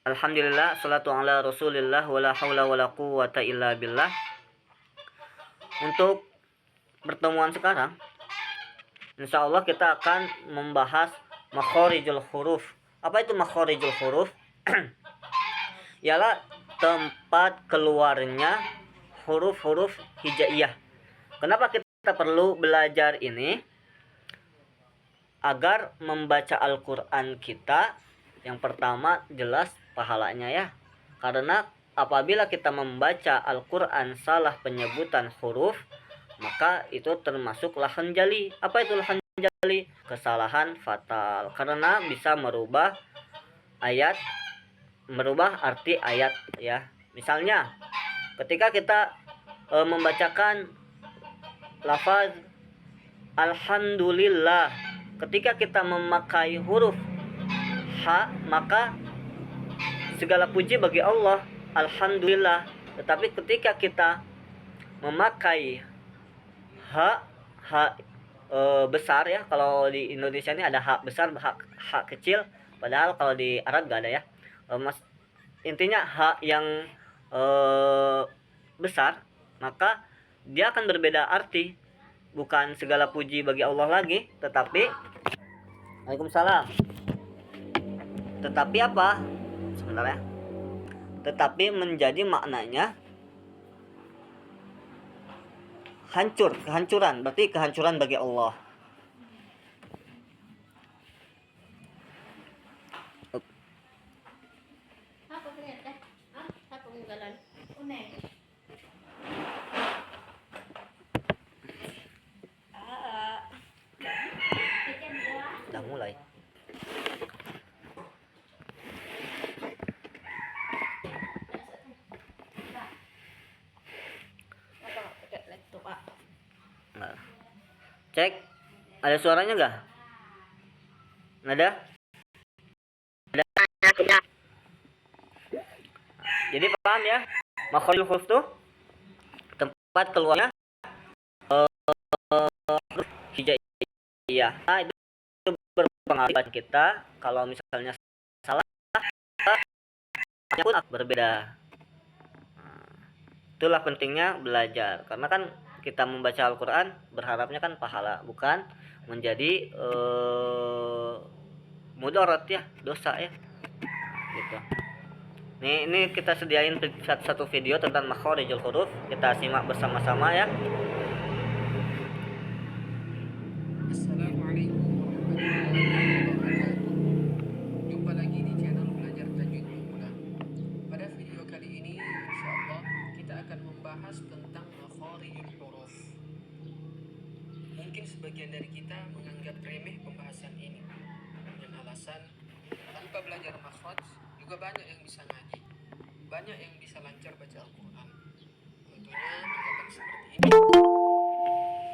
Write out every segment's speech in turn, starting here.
Alhamdulillah, salatu ala rasulillah, wala hawla wala quwwata illa billah. Untuk pertemuan sekarang, insya Allah kita akan membahas makhorijul huruf. Apa itu makhorijul huruf? Ialah tempat keluarnya huruf-huruf hijaiyah. Kenapa kita perlu belajar ini? Agar membaca Al-Quran kita, yang pertama jelas pahalanya ya. Karena apabila kita membaca Al-Quran salah penyebutan huruf, maka itu termasuk lahan jali. Apa itu lahan jali? Kesalahan fatal. Karena bisa merubah arti ayat ya. Misalnya ketika kita membacakan lafaz alhamdulillah, ketika kita memakai huruf ha, maka segala puji bagi Allah, alhamdulillah. Tetapi ketika kita memakai ha besar ya, kalau di Indonesia ini ada ha besar, ha kecil, padahal kalau di Arab gak ada ya. Intinya ha yang besar, maka dia akan berbeda arti. Bukan segala puji bagi Allah lagi, tetapi Waalaikumsalam. Tetapi apa? Sebentar ya. Tetapi menjadi maknanya hancur, kehancuran. Berarti kehancuran bagi Allah. Sudah mulai. Cek, ada suaranya nggak? Ada? Ada. Jadi paham ya? Makhorijul huruf tuh tempat keluarnya huruf hijaiyah. Nah, itu berpengaruh kita. Kalau misalnya salah, pun berbeda. Itulah pentingnya belajar. Karena kan kita membaca Al-Quran berharapnya kan pahala, bukan menjadi mudarat ya, dosa ya gitu. Ini kita sediain satu video tentang makhorijul huruf, kita simak bersama-sama ya. Assalamualaikum warahmatullahi wabarakatuh. Jumpa lagi di channel Belajar Tajwid Pemula. Pada video kali ini insyaallah kita akan membahas tentang makhorijul huruf. Mungkin sebagian dari kita menganggap remeh pembahasan ini dengan alasan tanpa belajar makhraj juga banyak yang bisa ngaji, banyak yang bisa lancar baca Al-Quran. Tentunya anggapan seperti ini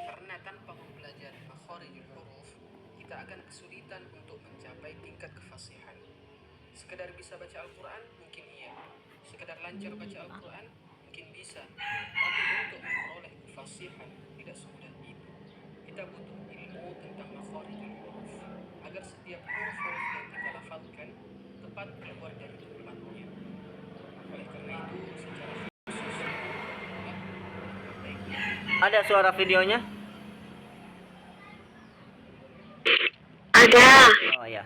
karena tanpa mempelajari makhorijul huruf kita akan kesulitan untuk mencapai tingkat kefasihan. Sekedar bisa baca Al-Quran mungkin iya, sekedar lancar baca Al-Quran mungkin bisa, tapi untuk memperoleh kefasihan tidak semudah itu. Kita butuh ilmu tentang makhorijul huruf agar setiap huruf-huruf yang kita lafalkan tepat keluar dari tempatnya. Oleh karena itu secara khusus Ada suara videonya? Ada. Oh ya.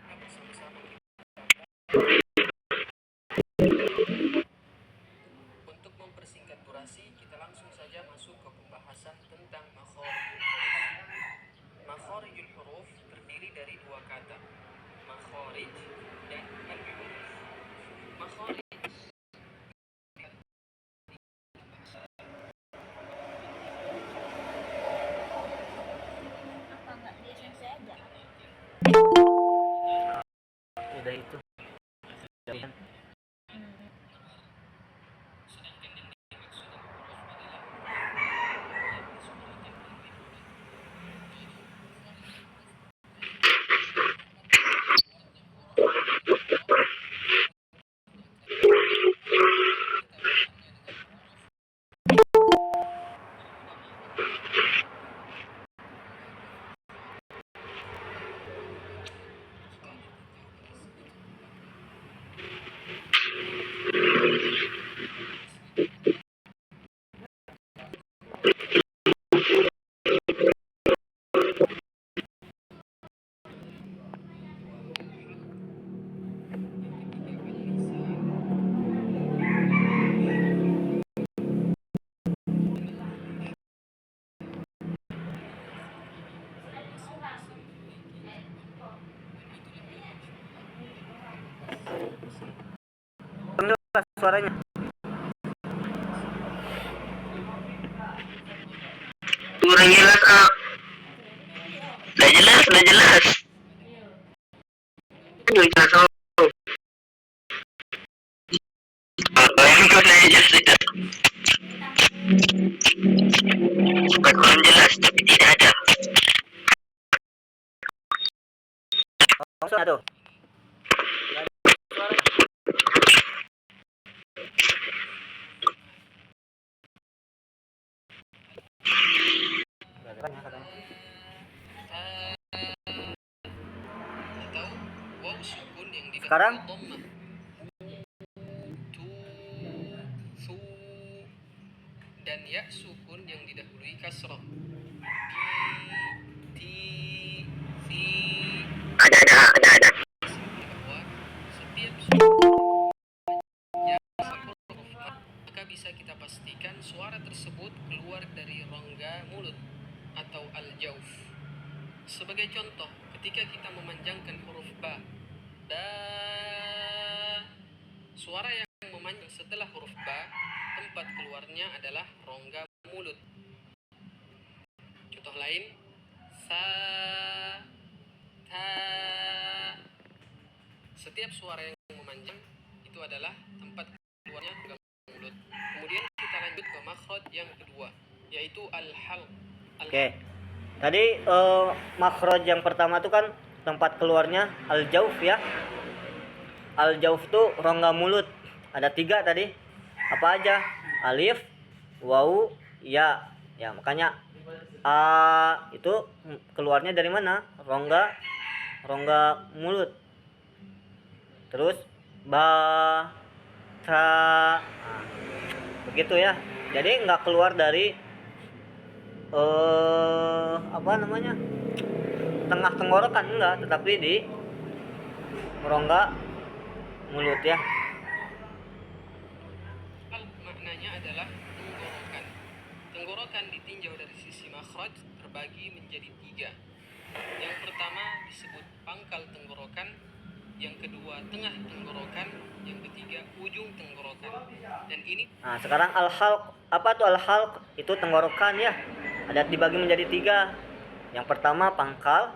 Untuk mempersingkat durasi, kita langsung saja masuk ke pembahasan tentang makhorijul huruf. Makhorijul huruf terdiri dari dua kata, makhrij dan al-huruf. Makhrij Udah itu. suaranya. Kurang jelas, ah. Udah jelas, udah jelas. Udah jelas, oh. Itu udah jelas, tidak. Kurang jelas, tapi tidak ada. Langsung tuh. Nggak ada suaranya. Nggak ada katanya. Atau waw sukun yang didahului Sekarang? dhammah. Tu, su, dan ya sukun yang didahului kasrah. Ti, si. Ada. Bahwa setiap suara yang huruf maka bisa kita pastikan suara tersebut keluar dari rongga mulut atau al-jauf. Sebagai contoh, ketika kita memanjangkan huruf ba, suara yang memanjang setelah huruf ba, tempat keluarnya adalah rongga mulut. Contoh lain, sa, ta. Setiap suara yang memanjang itu adalah tempat keluarnya rongga mulut. Kemudian kita lanjut ke makhraj yang kedua, yaitu al-halq. Oke. Tadi makhraj yang pertama tuh kan tempat keluarnya al-jauf ya. Al-jauf tuh rongga mulut. Ada 3 tadi. Apa aja? Alif, waw, ya. Ya, makanya a itu keluarnya dari mana? Rongga mulut. Terus ba, ta. Nah, begitu ya. Jadi nggak keluar dari apa namanya, tengah tenggorokan, enggak, tetapi di rongga mulut ya. Maknanya adalah tenggorokan. Tenggorokan ditinjau dari sisi makhraj terbagi menjadi 3. Yang pertama disebut pangkal tenggorokan, yang kedua tengah tenggorokan, yang ketiga ujung tenggorokan. Dan ini Sekarang al-halq. Apa tuh al-halq? Itu tenggorokan ya. Ada dibagi menjadi 3. Yang pertama pangkal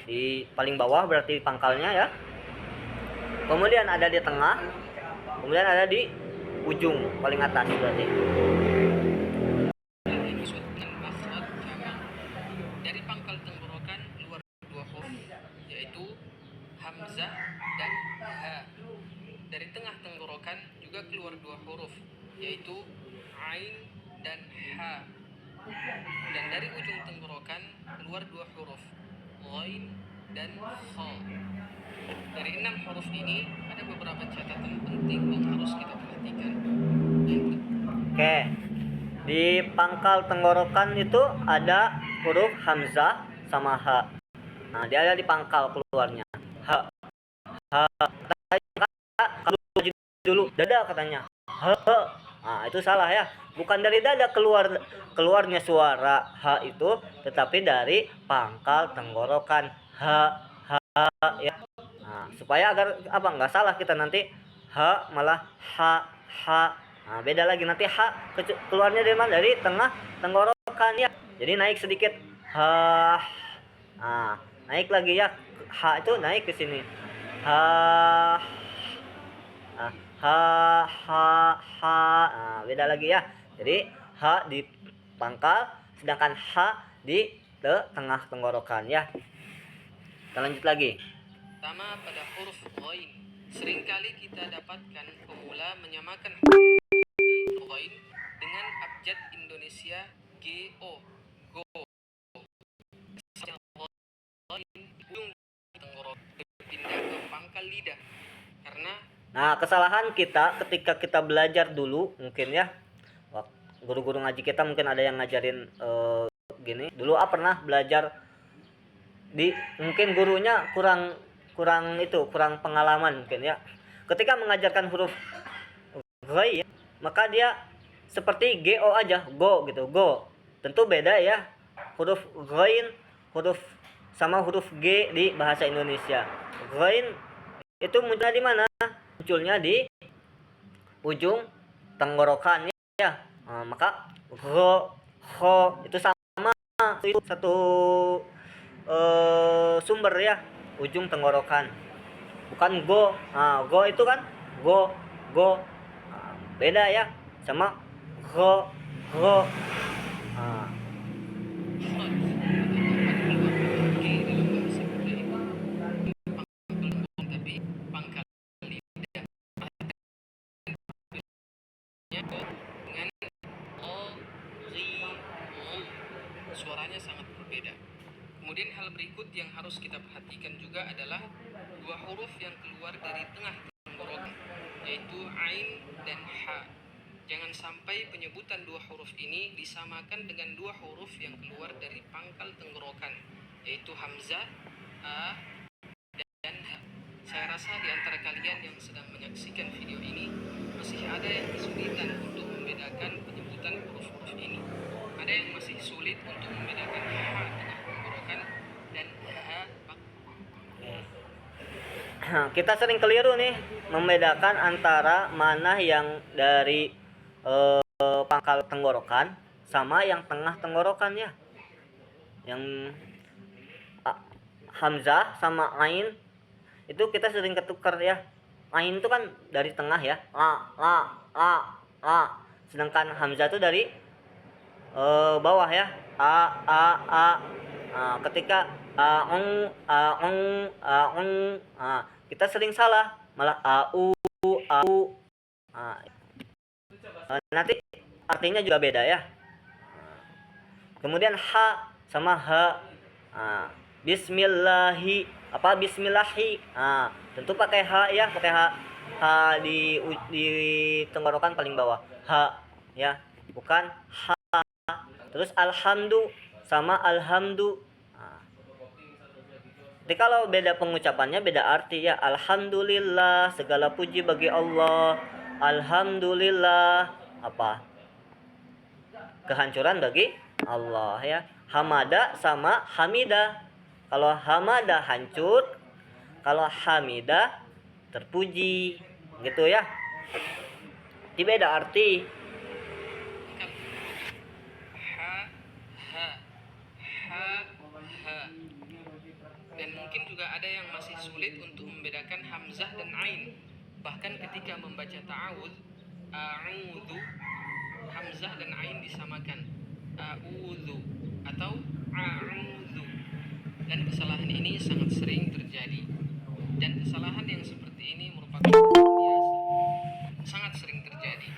di paling bawah, berarti pangkalnya ya. Kemudian ada di tengah, kemudian ada di ujung paling atas berarti. disebut dengan makhraj jama'. Dari pangkal tenggorokan keluar 2 huruf, yaitu hamzah dan ha. Dari tengah tenggorokan juga keluar 2 huruf, yaitu ain dan ha. Dan dari ujung tenggorokan keluar 2 huruf, ghain dan kha. Dari 6 huruf ini ada beberapa catatan penting yang harus kita perhatikan. Oke. Di pangkal tenggorokan itu ada huruf hamzah sama ha. Nah, dia ada di pangkal keluarnya. Ha. Kalau dulu dada katanya. Ha. Nah, itu salah ya. Bukan dari dada keluarnya suara ha itu, tetapi dari pangkal tenggorokan. Ha ya. Nah, supaya agar nggak salah kita nanti ha malah ha. Nah, beda lagi nanti ha keluarnya dari mana? Dari tengah tenggorokan ya. Jadi naik sedikit ha. Nah, naik lagi ya. Ha itu naik ke sini. Ha. Nah, ha. Nah, beda lagi ya. Jadi ha di pangkal, sedangkan ha di tengah tenggorokan ya. Kita lanjut lagi. Pertama pada huruf ghain. Seringkali kita dapatkan pemula menyamakan ghain dengan abjad Indonesia go. Ghain ujung tenggorokan berpindah ke pangkal lidah karena Nah, kesalahan kita ketika kita belajar dulu mungkin ya. Guru-guru ngaji kita mungkin ada yang ngajarin gini. Dulu pernah belajar mungkin gurunya kurang pengalaman mungkin ya. Ketika mengajarkan huruf ghain, maka dia seperti go aja, go gitu, go. Tentu beda ya. Huruf ghain, sama huruf G di bahasa Indonesia. Ghain itu munculnya di mana? Munculnya di ujung tenggorokan ya. Maka ho itu sama, itu satu sumber ya, ujung tenggorokan. Bukan go. Go itu kan go. Beda ya sama go. Tapi pangkal lidah dengan o, ri, om, suaranya sangat berbeda. Kemudian hal berikut yang harus kita perhatikan juga adalah dua huruf yang keluar dari tengah tenggorokan, yaitu ain dan ha. Jangan sampai penyebutan dua huruf ini disamakan dengan dua huruf yang keluar dari pangkal tenggorokan, yaitu hamzah, a, dan ha. Saya rasa di antara kalian yang sedang menyaksikan video ini masih ada yang kesulitan untuk membedakan penyebutan huruf-huruf ini. Ada yang masih sulit untuk membedakan ha tengah tenggorokan dan ha. Kita sering keliru nih membedakan antara mana yang dari pangkal tenggorokan sama yang tengah tenggorokan ya. Yang hamzah sama ain itu kita sering ketukar ya. Ain itu kan dari tengah ya, la. Sedangkan hamzah itu dari bawah ya, a. Ketika kita sering salah, malah au. Nanti artinya juga beda ya. Kemudian ha sama ha. Bismillahi, bismillahi. Tentu pakai ha ya, pakai ha. Ha di tenggorokan paling bawah. Ha ya, bukan ha. Terus alhamdu sama alhamdu. Jadi kalau beda pengucapannya, beda arti ya. Alhamdulillah, segala puji bagi Allah. Alhamdulillah, kehancuran bagi Allah ya. Hamada sama hamida. Kalau hamada hancur, kalau hamida terpuji, gitu ya. Ini beda arti. Dan mungkin juga ada yang masih sulit untuk membedakan hamzah dan ain. Bahkan ketika membaca ta'awudz, a'udzu, hamzah dan ain disamakan, a'udzu atau a'udzu. Dan kesalahan ini sangat sering terjadi. Dan kesalahan yang seperti ini merupakan biasa, sangat sering terjadi,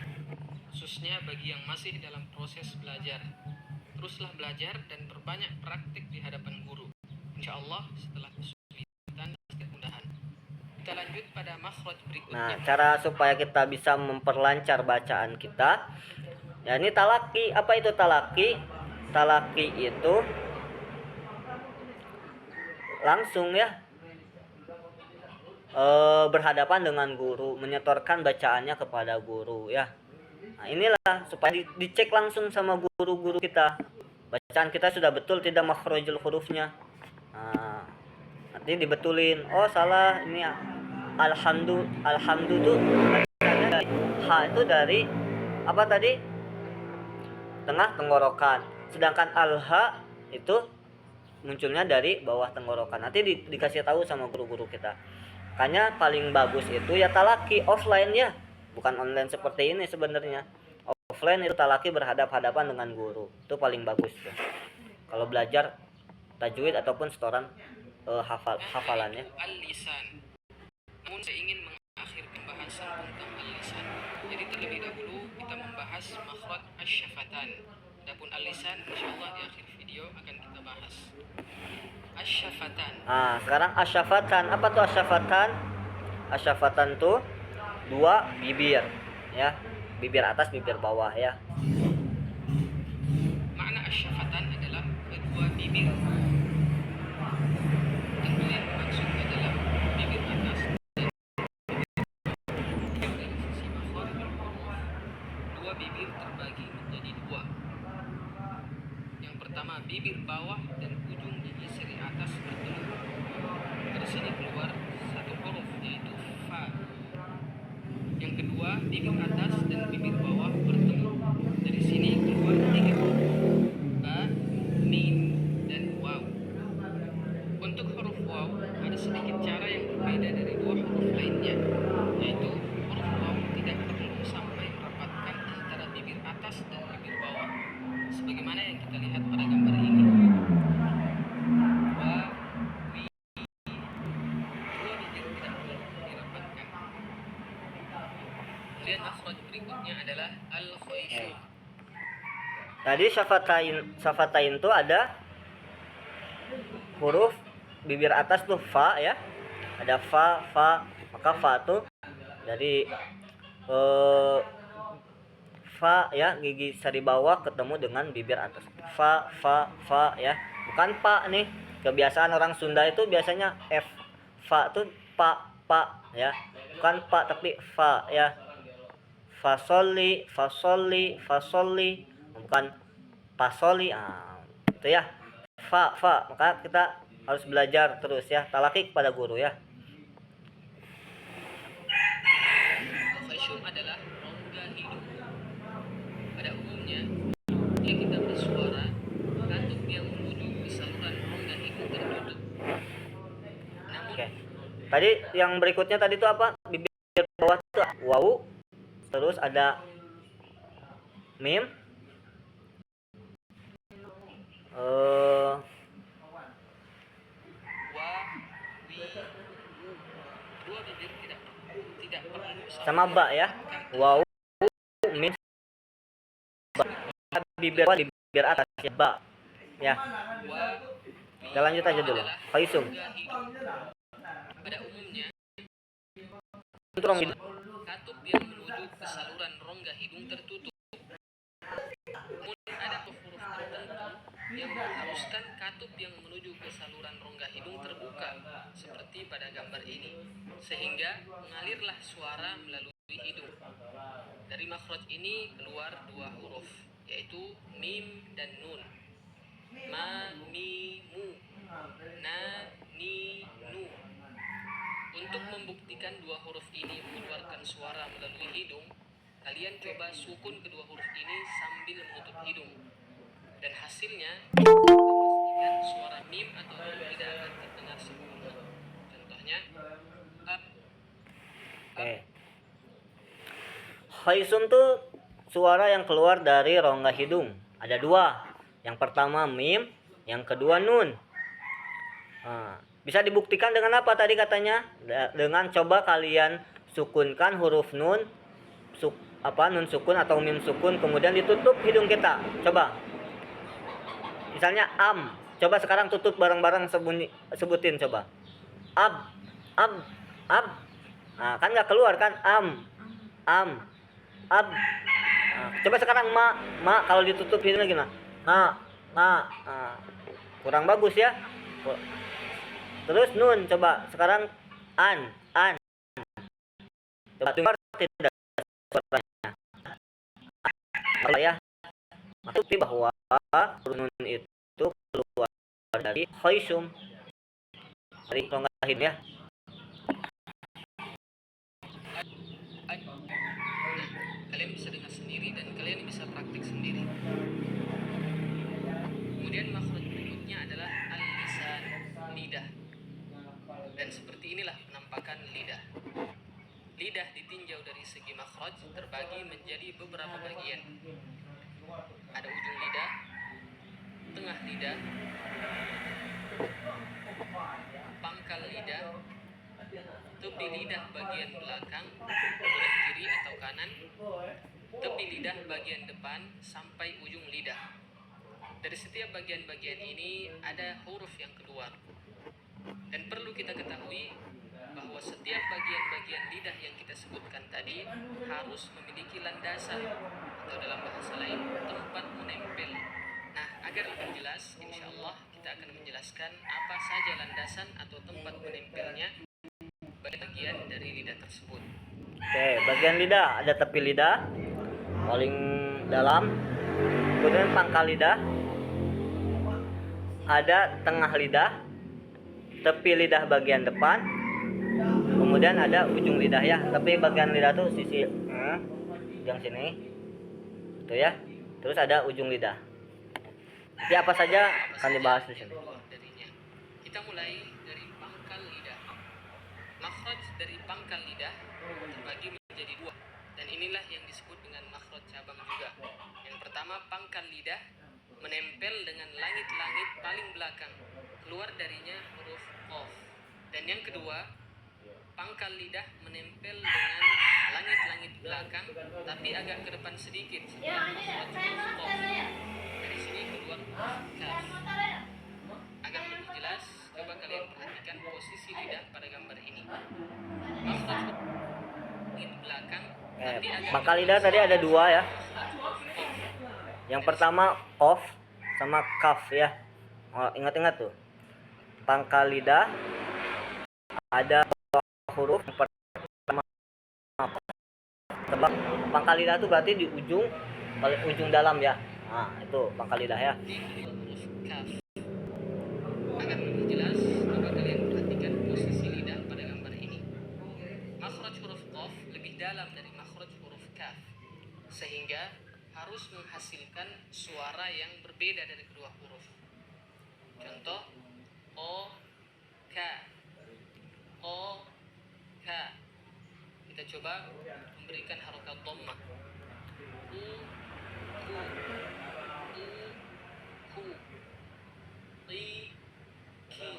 khususnya bagi yang masih dalam proses belajar. Teruslah belajar dan perbanyak praktik di hadapan guru. Insya Allah setelah kesulitan pasti kemudahan. Kita lanjut pada makhraj berikutnya. Nah, cara supaya kita bisa memperlancar bacaan kita, ya ini talaki. Apa itu talaki? Talaki itu langsung ya, berhadapan dengan guru, menyetorkan bacaannya kepada guru ya. Nah, inilah supaya dicek langsung sama guru-guru kita, bacaan kita sudah betul tidak makhrajul hurufnya. Nanti dibetulin, oh salah ini ya. Alhamdu tuh bacanya dari ha itu dari apa tadi? Tengah tenggorokan. Sedangkan alha itu munculnya dari bawah tenggorokan. Nanti dikasih tahu sama guru-guru kita. Makanya paling bagus itu ya talaki offline ya, bukan online seperti ini sebenarnya. Offline itu talaki berhadap-hadapan dengan guru. Itu paling bagus tuh. Kalau belajar tajwid ataupun setoran hafalannya. Al-lisan. Namun saya ingin mengakhiri pembahasan tentang al-lisan. Jadi terlebih dahulu kita membahas makhraj asy-syafatan. Adapun al-lisan insyaallah di akhir video akan kita bahas. Asy-syafatan. Sekarang asyafatan. Apa tuh asyafatan? Asyafatan tuh dua bibir ya. Bibir atas, bibir bawah ya. Makna asy-syafatan adalah kedua bibir. Tentu yang dimaksud adalah bibir atas dan dari sisi makhraj dua bibir terbagi menjadi dua. Yang pertama bibir bawah dan ujung gigi seri atas bertemu. Dari sini keluar satu huruf yaitu fa. Yang yang kedua, bibir atas dan bibir bawah bertemu. Dari sini keluar 3 huruf, ba, mim, dan waw. Untuk huruf waw ada sedikit cara yang berbeda dari 2 huruf lainnya, yaitu huruf waw tidak perlu sampai merapatkan antara bibir atas dan bibir bawah, sebagaimana yang kita lihat pada gambar ini. Wa, wi, dua bibir tidak perlu dirapatkan. Kemudian makhraj berikutnya adalah al-khaysum. Tadi syafatain tuh ada huruf bibir atas tuh fa ya. Ada fa, maka fa tuh dari fa ya, gigi sari bawah ketemu dengan bibir atas. Fa ya. Bukan pa nih. Kebiasaan orang Sunda itu biasanya f. Fa tuh pa ya. Bukan pa tapi fa ya. Fasoli, bukan pasoli. Itu ya. Fa. Maka kita harus belajar terus ya. Talaki kepada guru ya. Khasyum adalah rongga hidung. Pada umumnya, jika kita bersuara, katup yang menuju ke saluran rongga hidung tertutup. Namun, Oke. Tadi yang berikutnya tadi itu apa? Bibir bawah itu wawu. Terus ada mim. wa, wi, u. Dua bibir tidak perlu Sama ba ya. Wawu, mim, ba. Bibir atas ya, ba. Ya. wa, wi, Kita lanjut aja dulu. adalah Khaysum. rongga hidung. Pada umumnya, Itu rong hidung. katup yang menuju ke saluran rongga hidung tertutup. Namun ada huruf tertentu yang mengharuskan katup yang menuju ke saluran rongga hidung terbuka, seperti pada gambar ini, sehingga mengalirlah suara melalui hidung. Dari makhraj ini keluar 2 huruf, yaitu mim dan nun. Ma, mi, mu, na, ni, nu. Untuk membuktikan 2 huruf ini mengeluarkan suara melalui hidung, kalian coba sukun kedua huruf ini sambil menutup hidung. Dan hasilnya, pastikan suara mim atau nun tidak akan terdengar sempurna. Contohnya, ab. Oke. Khaysum tuh suara yang keluar dari rongga hidung. Ada 2. Yang pertama mim, yang kedua nun. Bisa dibuktikan dengan apa tadi katanya? Dengan coba kalian sukunkan huruf nun, nun sukun atau mim sukun, kemudian ditutup hidung kita. Coba. Misalnya am. Coba sekarang tutup bareng-bareng, sebutin coba. Ab. Nah, kan nggak keluar kan? Ab. Coba sekarang ma. Kalau ditutup hidungnya gimana? Kurang bagus ya. Terus nun, coba sekarang an. Coba dengar tidak suaranya. Ya. Maksudnya bahwa nun itu keluar dari khaysum, dari rongga hidung ya. Kalian bisa dengar sendiri dan kalian bisa praktik sendiri. Kemudian makhraj berikutnya adalah al-lisan, lidah. Dan seperti inilah penampakan lidah. Lidah ditinjau dari segi makhraj terbagi menjadi beberapa bagian. Ada ujung lidah, tengah lidah, pangkal lidah, tepi lidah bagian belakang, oleh kiri atau kanan, tepi lidah bagian depan, sampai ujung lidah. Dari setiap bagian-bagian ini ada huruf yang keluar. Dan perlu kita ketahui bahwa setiap bagian-bagian lidah yang kita sebutkan tadi harus memiliki landasan, atau dalam bahasa lain tempat menempel. Nah, agar lebih jelas, insya Allah kita akan menjelaskan apa saja landasan atau tempat menempelnya bagian dari lidah tersebut. Oke, bagian lidah ada tepi lidah paling dalam, kemudian pangkal lidah, ada tengah lidah, tepi lidah bagian depan, kemudian kemudian ada ujung lidah ya, tapi bagian lidah tuh sisi yang sini itu ya, terus ada ujung lidah. Jadi apa saja akan dibahas di sini. Darinya. Kita mulai dari pangkal lidah. Makhraj dari pangkal lidah terbagi menjadi dua, dan inilah yang disebut dengan makhraj cabang juga. Yang pertama, pangkal lidah menempel dengan langit-langit paling belakang, keluar darinya huruf qaf. Dan yang kedua, pangkal lidah menempel dengan langit-langit belakang tapi agak ke depan sedikit setelah makhraj huruf qaf. Dari sini keluar huruf kaf. Agar lebih jelas, coba kalian perhatikan posisi lidah pada gambar ini. Makhraj langit belakang tapi agak Pangkal lidah tadi ada dua ya. Yang pertama qaf sama kaf ya. Oh, ingat-ingat tuh. Pangkal lidah ada huruf yang pertama. Tebak, pangkal lidah itu berarti di ujung paling ujung dalam ya. Nah, itu pangkal lidah ya. huruf kaf. Agar lebih jelas, coba kalian perhatikan posisi lidah pada gambar ini. Makhraj huruf qaf lebih dalam dari makhraj huruf kaf, sehingga harus menghasilkan suara yang berbeda dari kedua huruf. Contoh, o, ka, o, ka. Kita coba memberikan harokat dhammah. U, ku, ku, ri, ki,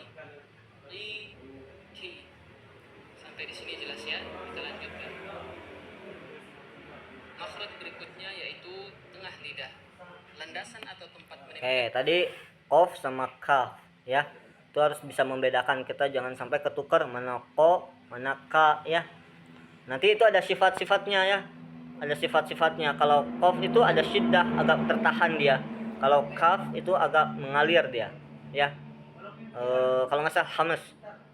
ri, ki. Sampai di sini jelas ya. Kita lanjutkan. Makhraj berikutnya yaitu tengah lidah. Landasan atau tempat menempel. Tadi qaf sama kaf ya. Itu harus bisa membedakan, kita jangan sampai ketukar mana ko, mana ka ya. Nanti itu ada sifat-sifatnya ya. Ada sifat-sifatnya. Kalau qaf itu ada syiddah, agak tertahan dia. Kalau kaf itu agak mengalir dia ya. Kalau nggak salah hamas.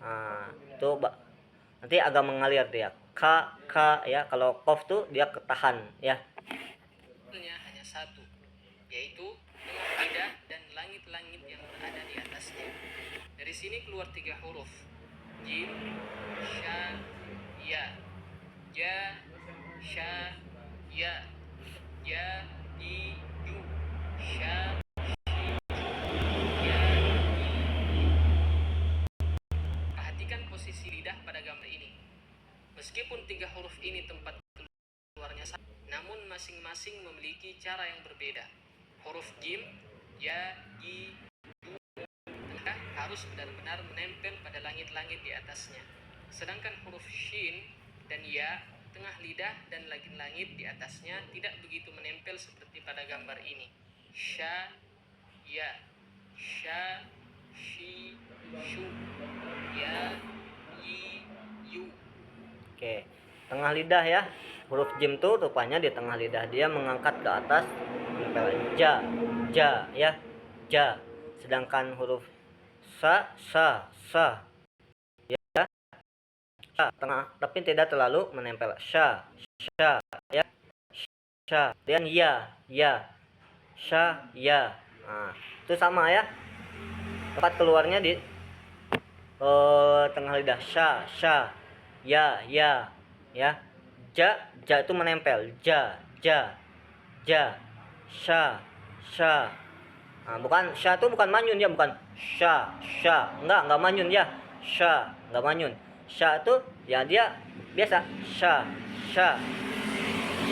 Nah, itu nanti agak mengalir dia. Ka ya. Kalau qaf tuh dia ketahan ya. Hanya satu, yaitu tengah lidah dan langit-langit yang berada di atasnya. Dari sini keluar 3 huruf: jim, sha, ya. Ja, sha, ya. Ja, i, yu. Sha, ya, i. Perhatikan posisi lidah pada gambar ini. Meskipun 3 huruf ini tempat keluarnya sama, namun masing-masing memiliki cara yang berbeda. Huruf jim, ya, i, yu harus benar-benar menempel pada langit-langit di atasnya. Sedangkan huruf shin dan ya, tengah lidah dan langit-langit di atasnya tidak begitu menempel seperti pada gambar ini. Sha, ya. Sha, shi, shu. Ya, yi, yu. Oke, tengah lidah ya. Huruf jim tuh rupanya di tengah lidah, dia mengangkat ke atas menempel ja ya, ja. Sedangkan huruf sa ya, sha tengah tapi tidak terlalu menempel. Sha ya, sha. Dan ya sha ya. Nah, itu sama ya. Tempat keluarnya di tengah lidah. Sha ya ya. Ja itu menempel. Ja sha. Nah, bukan sha itu bukan manyun ya, bukan sha enggak manyun ya. Sha enggak manyun. Sha itu ya dia biasa sha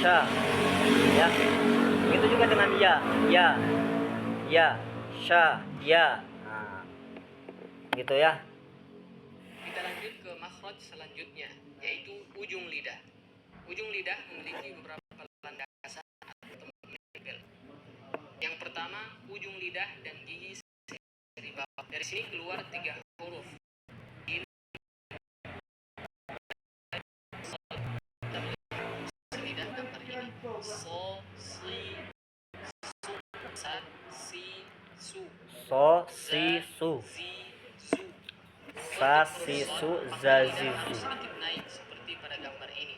ya. Begitu juga dengan ya sha ya. Nah, gitu ya. Kita lanjut ke makhraj selanjutnya, yaitu ujung lidah. Ujung lidah memiliki beberapa landasan atau tempat menempel. Yang pertama, ujung lidah dan gigi seri bawah. Dari sini keluar 3 huruf. Lidah gambar ini. So, si, su, sa, si, su. So, si, su. Zi, su. Sa, si, su, za, zi, zu. Sedikit naik seperti pada gambar ini,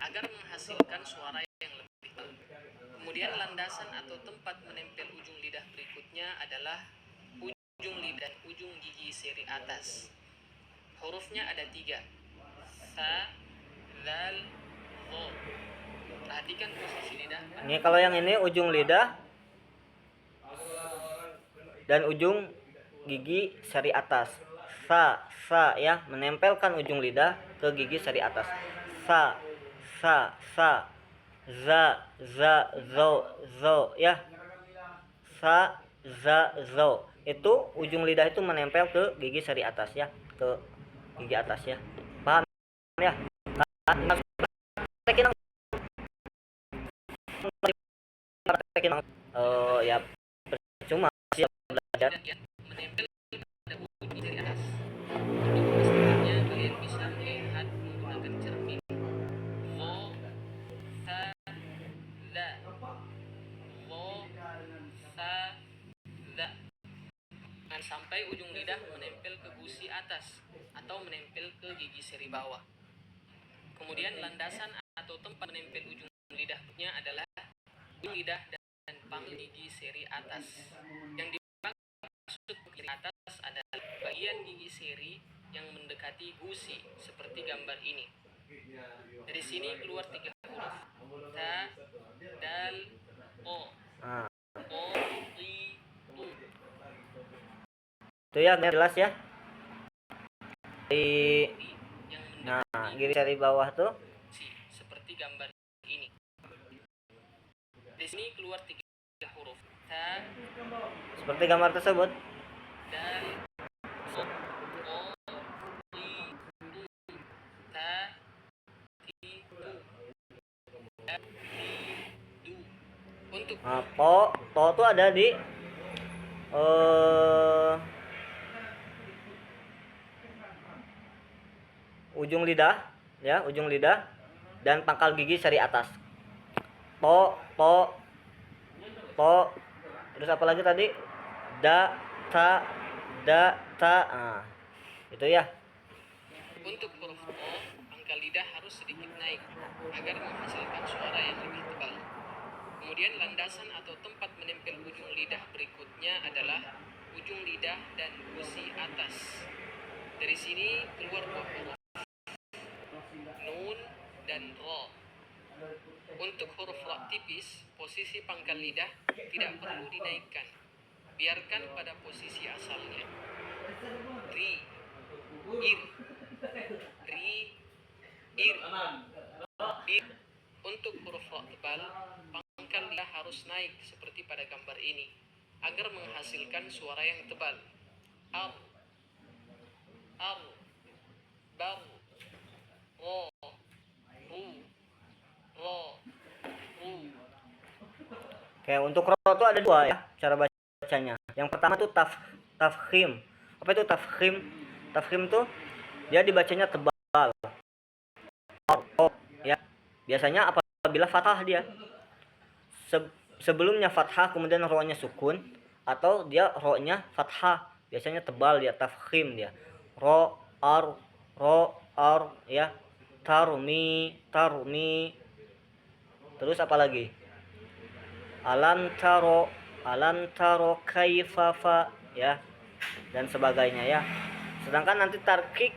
agar menghasilkan suara yang lebih tebal. Kemudian landasan atau tempat menempel ujung lidah berikutnya adalah ujung lidah dan ujung gigi seri atas. Hurufnya ada 3. sa, zal, ro. Perhatikan posisi lidah. Ini kalau yang ini ujung lidah dan ujung gigi seri atas. Sa ya, menempelkan ujung lidah ke gigi seri atas. Sa. Za, zo ya. Sa, za, zo. Itu ujung lidah itu menempel ke gigi seri atas ya, ke gigi atas ya. Paham ya? Praktekin ya cuma sih belajar. Yang menempel pada ujung dari atas. Untuk memastikannya kalian bisa melihat menggunakan cermin. Ro, sa, za. Ro, sa, za. Jangan sampai ujung lidah menempel ke gusi atas atau menempel ke gigi seri bawah. Kemudian landasan atau tempat menempel ujung lidahnya adalah ujung lidah dan pangkal gigi seri atas. Yang dimaksud gigi atas adalah bagian gigi seri yang mendekati gusi seperti gambar ini. Dari sini keluar 3 huruf: ta, dal, o. O, ri, tu. Itu ya jelas ya. Yang Nah, gigi seri bawah tuh seperti gambar ini. Di sini keluar 3 huruf: ta, seperti gambar tersebut. dal, o, ri, tu. Ta, ti, tu. Da, ri, du. Untuk Nah, to tuh ada di ujung lidah ya, ujung lidah dan pangkal gigi seri atas. To. Terus apa lagi tadi? Da, ta. Nah, itu ya. Untuk huruf O, pangkal lidah harus sedikit naik agar menghasilkan suara yang lebih tebal. Kemudian landasan atau tempat menempel ujung lidah berikutnya adalah ujung lidah dan gusi atas. Dari sini keluar 2 huruf: nun dan ro. Untuk huruf ro tipis, posisi pangkal lidah tidak perlu dinaikkan. Biarkan pada posisi asalnya. Ri, ir, ri, ir, ir. Untuk huruf ro tebal, pangkal lidah harus naik seperti pada gambar ini agar menghasilkan suara yang tebal. Ar, bar, ro, ru, ro, ru. Oke, untuk ro tuh ada 2 ya cara bacanya. Yang pertama tuh tafkhim. Apa itu tafkhim? Tafkhim tuh dia dibacanya tebal. Ya. Biasanya apabila fathah dia. Sebelumnya fathah kemudian ro-nya sukun atau dia ro-nya fathah. Biasanya tebal dia, tafkhim dia. Ro, ar ya. Tarmi. Terus apa lagi? Alam taro kaifa fa ya, dan sebagainya ya. Sedangkan nanti tarkik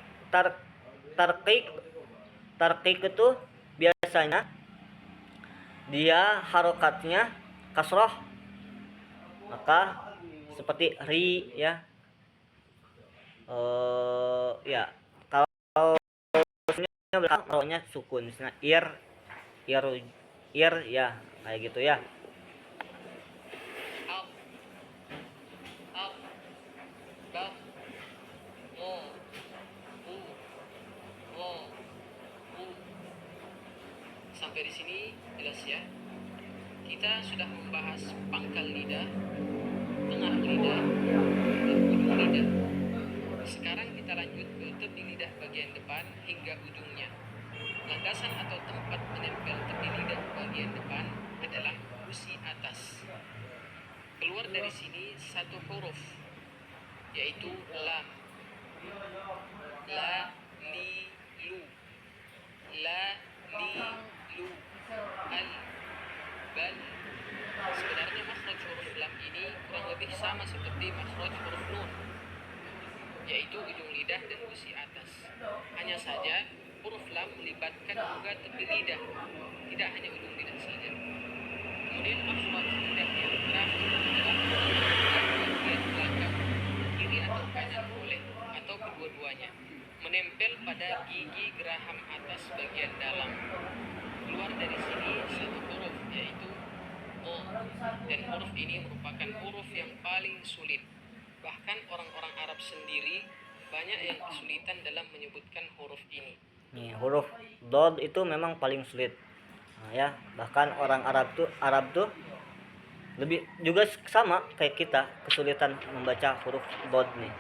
itu biasanya dia harokatnya kasroh, maka seperti ri ya. Ya kalau ro-nya sukun, misalnya ir ya kayak gitu ya. Sampai di sini jelas ya. Kita sudah membahas pangkal lidah, tengah lidah, dan ujung lidah. Sekarang kita lanjut ke tepi lidah bagian depan hingga ujungnya. Landasan atau tempat menempel tepi lidah bagian depan adalah gusi atas. Keluar dari sini 1 huruf, yaitu lam. La, li, lu. La, li, lu. Al, bal. Sebenarnya makhraj huruf lam ini kurang lebih sama seperti makhraj huruf nun, yaitu ujung lidah dan gusi atas. Hanya saja huruf lam melibatkan juga tepi lidah, tidak hanya ujung lidah saja. Kemudian makhraj lidahnya terakhir bagian belakang, kiri atau kanan boleh, atau kedua-duanya, menempel pada gigi geraham atas bagian dalam. Keluar dari sini satu huruf, yaitu O, dan huruf ini merupakan huruf yang paling sulit. Bahkan orang-orang Arab sendiri banyak yang kesulitan dalam menyebutkan huruf ini. Nih, huruf dod itu memang paling sulit. Nah, ya, bahkan orang Arab tuh lebih juga sama kayak kita, kesulitan membaca huruf dod nih.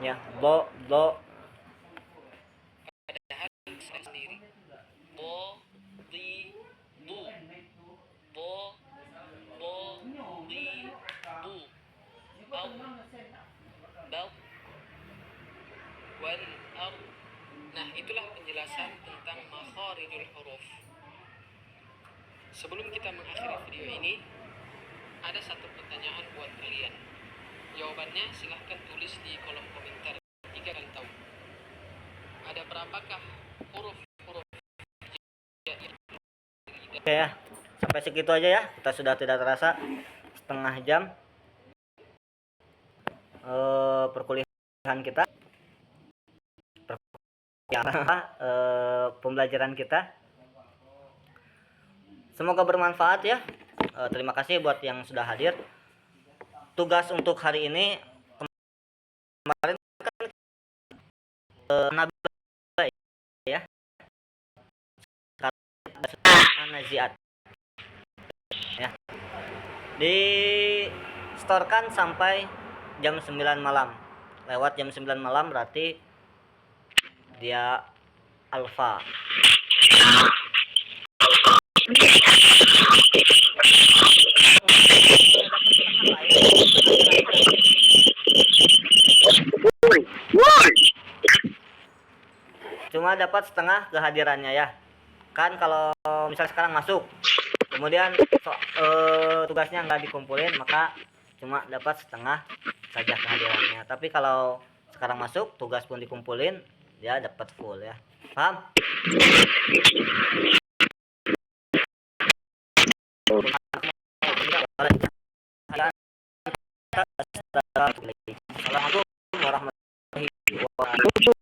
Ya, do, Padahal saya sendiri bo, di, du, bo, di, du, au, bal, wal, ar. Nah, itulah penjelasan tentang makharijul huruf. Sebelum kita mengakhiri video ini, ada satu pertanyaan buat kalian. Jawabannya silahkan tulis di kolom komentar jika kalian tahu. Ada berapakah huruf-huruf Oke ya, sampai segitu aja ya. Kita sudah tidak terasa setengah jam perkuliahan kita, pembelajaran kita. Semoga bermanfaat ya. Terima kasih buat yang sudah hadir. Tugas untuk hari ini kemarin kan nabila ya. Sekarang naziat. Ya. Distorkan sampai jam 9 malam. Lewat jam 9 malam berarti dia alfa. Cuma dapat setengah kehadirannya ya. Kan kalau misalnya sekarang masuk, kemudian tugasnya nggak dikumpulin, maka cuma dapat setengah saja kehadirannya. Tapi kalau sekarang masuk, tugas pun dikumpulin, dia dapat full ya. Paham? Assalamualaikum warahmatullahi wabarakatuh.